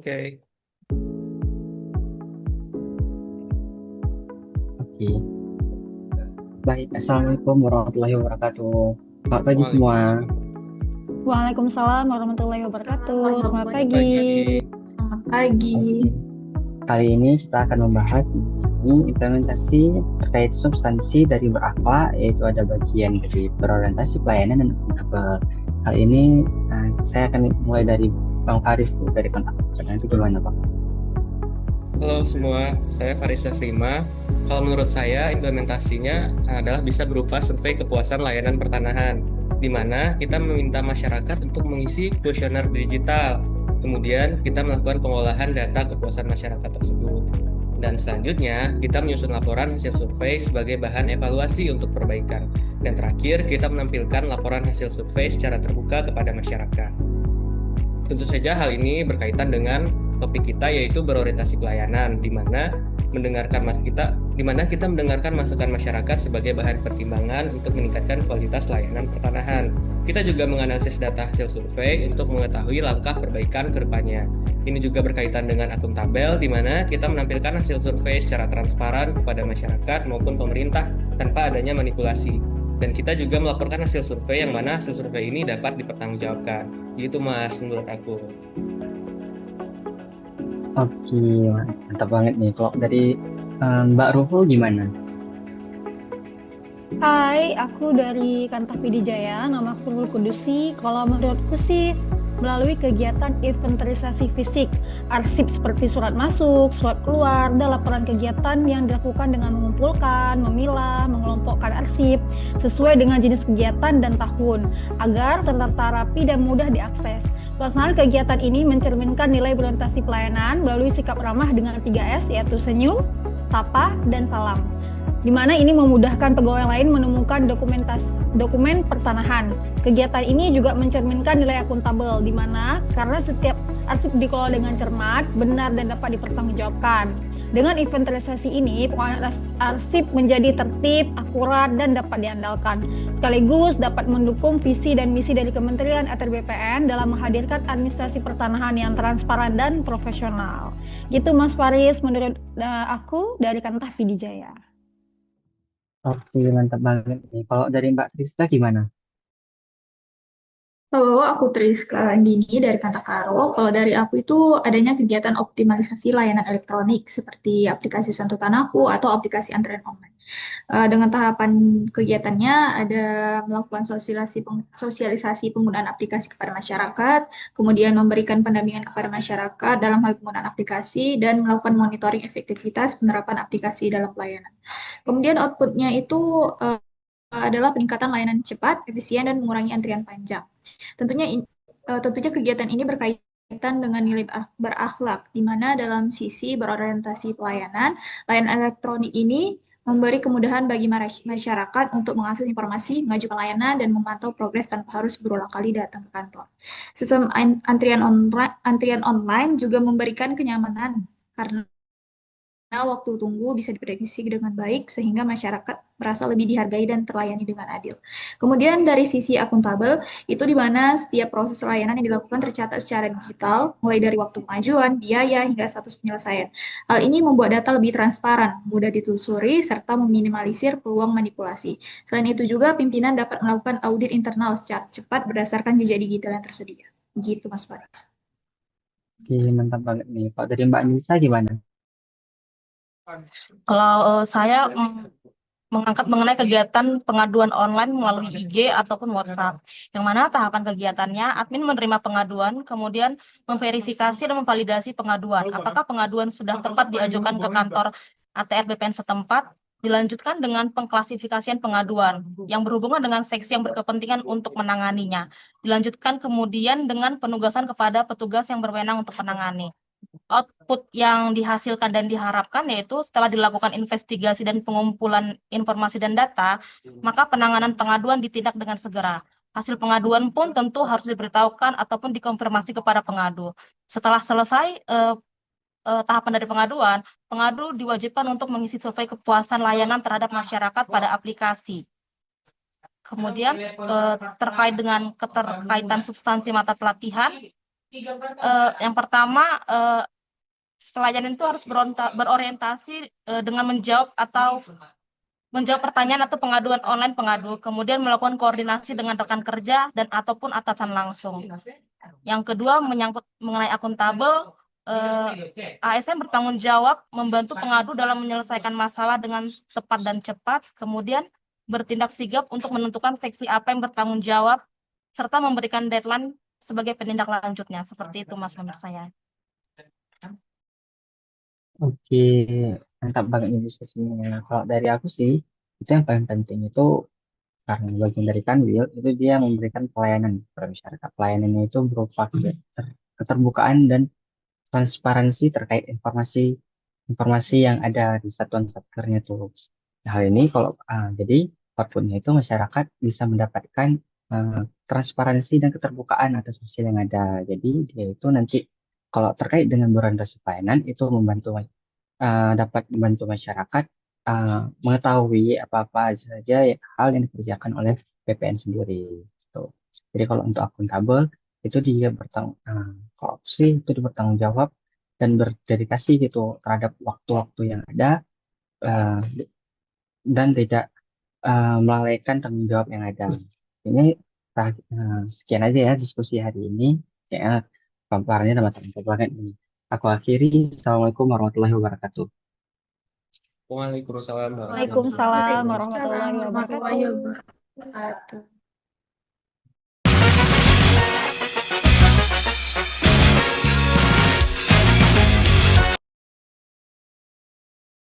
Oke. Oke, baik. Assalamualaikum warahmatullahi wabarakatuh. Selamat pagi semua. Waalaikumsalam. Waalaikumsalam warahmatullahi wabarakatuh. Selamat Selamat pagi. pagi. Selamat pagi. Oke, kali ini kita akan membahas mengenai implementasi terkait substansi dari berakhlak, yaitu ada bagian dari berorientasi pelayanan dan akuntabel. Kali ini saya akan mulai dari Bang Faris Bu, dari kontak. Itu gimana Pak? Halo semua, saya Faris Safrima. Kalau menurut saya, implementasinya adalah bisa berupa survei kepuasan layanan pertanahan, di mana kita meminta masyarakat untuk mengisi kuesioner digital. Kemudian kita melakukan pengolahan data kepuasan masyarakat tersebut. Dan selanjutnya, kita menyusun laporan hasil survei sebagai bahan evaluasi untuk perbaikan. Dan terakhir, kita menampilkan laporan hasil survei secara terbuka kepada masyarakat. Tentu saja hal ini berkaitan dengan topik kita, yaitu berorientasi pelayanan, di mana kita mendengarkan masukan masyarakat sebagai bahan pertimbangan untuk meningkatkan kualitas layanan pertanahan. Kita juga menganalisis data hasil survei untuk mengetahui langkah perbaikan ke depannya. Ini juga berkaitan dengan akuntabel, di mana kita menampilkan hasil survei secara transparan kepada masyarakat maupun pemerintah tanpa adanya manipulasi. Dan kita juga melaporkan hasil survei, yang mana hasil survei ini dapat dipertanggungjawabkan. Gitu Mas, menurut aku. Oke, mantap banget nih. Kalau dari Mbak Ruhul gimana? Hai, aku dari Kantor Pidijaya, nama aku Nurul Kudusi. Kalau menurutku sih, melalui kegiatan inventarisasi fisik, arsip seperti surat masuk, surat keluar, dan laporan kegiatan yang dilakukan dengan mengumpulkan, memilah, mengelompokkan arsip sesuai dengan jenis kegiatan dan tahun, agar tertata rapi dan mudah diakses. Pelaksanaan kegiatan ini mencerminkan nilai berorientasi pelayanan melalui sikap ramah dengan 3S, yaitu senyum, sapa, dan salam, di mana ini memudahkan pegawai lain menemukan dokumen pertanahan. Kegiatan ini juga mencerminkan nilai akuntabel, di mana karena setiap arsip dikelola dengan cermat, benar, dan dapat dipertanggungjawabkan. Dengan inventarisasi ini, pengelolaan arsip menjadi tertib, akurat, dan dapat diandalkan. Sekaligus dapat mendukung visi dan misi dari Kementerian atr BPN dalam menghadirkan administrasi pertanahan yang transparan dan profesional. Gitu Mas Faris, menurut aku dari Kantor Pidijaya. Oke, mantap banget nih. Kalau dari Mbak Krista gimana? Halo, aku Triska Andini dari Kantakaro. Kalau dari aku itu adanya kegiatan optimalisasi layanan elektronik seperti aplikasi Santu Tanahku atau aplikasi antrean online. Dengan tahapan kegiatannya ada melakukan sosialisasi penggunaan aplikasi kepada masyarakat, kemudian memberikan pendampingan kepada masyarakat dalam hal penggunaan aplikasi dan melakukan monitoring efektivitas penerapan aplikasi dalam pelayanan. Kemudian outputnya itu adalah peningkatan layanan cepat, efisien, dan mengurangi antrian panjang. Tentunya kegiatan ini berkaitan dengan nilai berakhlak, di mana dalam sisi berorientasi pelayanan, layanan elektronik ini memberi kemudahan bagi masyarakat untuk mengakses informasi, mengajukan layanan, dan memantau progres tanpa harus berulang kali datang ke kantor. Sistem antrian online juga memberikan kenyamanan karena waktu tunggu bisa diprediksi dengan baik sehingga masyarakat merasa lebih dihargai dan terlayani dengan adil. Kemudian dari sisi akuntabel, itu di mana setiap proses layanan yang dilakukan tercatat secara digital, mulai dari waktu pengajuan, biaya, hingga status penyelesaian. Hal ini membuat data lebih transparan, mudah ditelusuri, serta meminimalisir peluang manipulasi. Selain itu juga, pimpinan dapat melakukan audit internal secara cepat berdasarkan jejak digital yang tersedia. Begitu, Mas Faris. Oke, mantap banget nih. Kalau dari Mbak Nisa gimana? Kalau saya mengangkat mengenai kegiatan pengaduan online melalui IG ataupun WhatsApp, yang mana tahapan kegiatannya admin menerima pengaduan, kemudian memverifikasi dan memvalidasi pengaduan. Apakah pengaduan sudah tepat diajukan ke kantor ATR BPN setempat? Dilanjutkan dengan pengklasifikasian pengaduan yang berhubungan dengan seksi yang berkepentingan untuk menanganinya. Dilanjutkan kemudian dengan penugasan kepada petugas yang berwenang untuk menangani. Output yang dihasilkan dan diharapkan yaitu setelah dilakukan investigasi dan pengumpulan informasi dan data, maka penanganan pengaduan ditindak dengan segera. Hasil pengaduan pun tentu harus diberitahukan ataupun dikonfirmasi kepada pengadu. Setelah selesai tahapan dari pengaduan, pengadu diwajibkan untuk mengisi survei kepuasan layanan terhadap masyarakat pada aplikasi. Kemudian terkait dengan keterkaitan substansi mata pelatihan, Yang pertama, pelayanan itu harus berorientasi dengan menjawab pertanyaan atau pengaduan online pengadu, kemudian melakukan koordinasi dengan rekan kerja dan ataupun atasan langsung. Yang kedua, menyangkut mengenai akuntabel, ASN bertanggung jawab membantu pengadu dalam menyelesaikan masalah dengan tepat dan cepat, kemudian bertindak sigap untuk menentukan seksi apa yang bertanggung jawab, serta memberikan deadline sebagai penindak lanjutnya. Seperti itu, Mas, menurut saya. Oke, mantap banget nih diskusinya. Kalau dari aku sih, itu yang paling penting itu karena bagian dari Kanwil, itu dia memberikan pelayanan kepada masyarakat. Pelayanannya itu berupa keterbukaan dan transparansi terkait informasi yang ada di satuan satkernya tuh. Nah, hal ini kalau jadi outputnya itu masyarakat bisa mendapatkan transparansi dan keterbukaan atas hasil yang ada. Jadi dia itu nanti kalau terkait dengan berorientasi pelayanan itu dapat membantu masyarakat mengetahui apa-apa saja hal yang dikerjakan oleh PPN sendiri. Gitu. Jadi kalau untuk akuntabel itu dia kalau aku sih itu dia bertanggung jawab dan berdedikasi gitu terhadap waktu-waktu yang ada uh, dan tidak melalaikan tanggung jawab yang ada. Ini sekian aja ya diskusi hari ini. Kayaknya paparannya udah mantap banget nih. Aku akhiri. Assalamualaikum warahmatullahi wabarakatuh. Waalaikumsalam warahmatullahi Waalaikumsalam wabarakatuh. warahmatullahi warahmatullahi wabarakatuh. wabarakatuh.